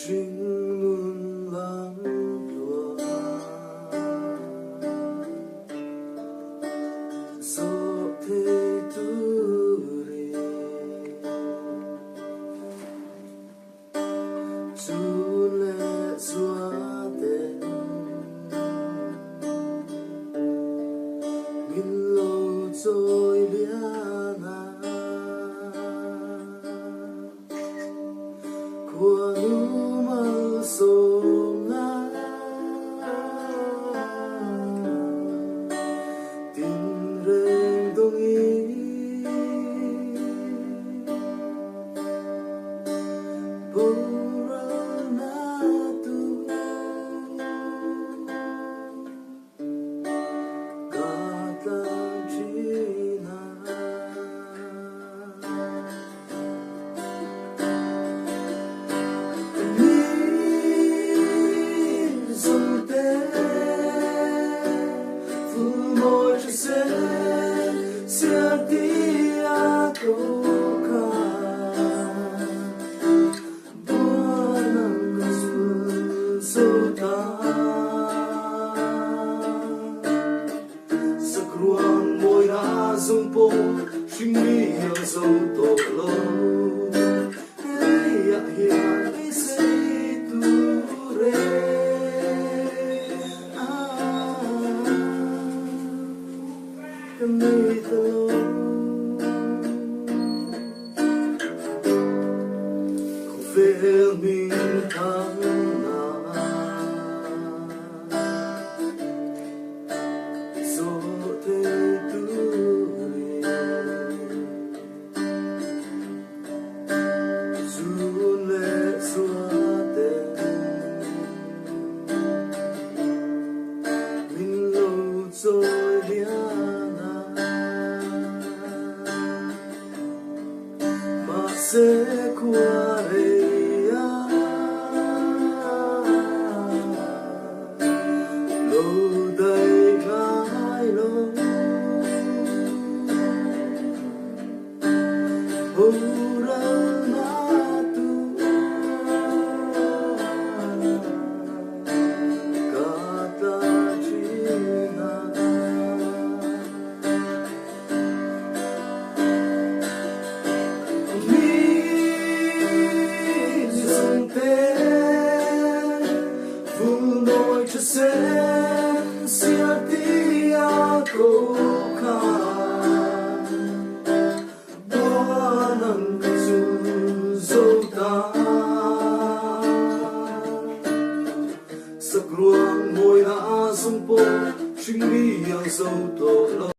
sinh luôn lãng đùa gió thế tu rì chú lệ xóa tên nghìn lâu trôi biển của nu mơ sông ngã tin rèn đông ý bông ra na tu kata china sia dia toka buanang sulta sakruang môi na sông po sinh mi hiểu sâu tổ lâu hey ya hiền đi xây tu re Kami talong Kung filming thang na So te turi Jun le suate Min lâu trôi biển sẽ qua đây lâu đây ngái lâu hô ra na tu kata china cho sen sia dia toka buanang zota sakruang môi na sông po sinh mi yang sâu tổ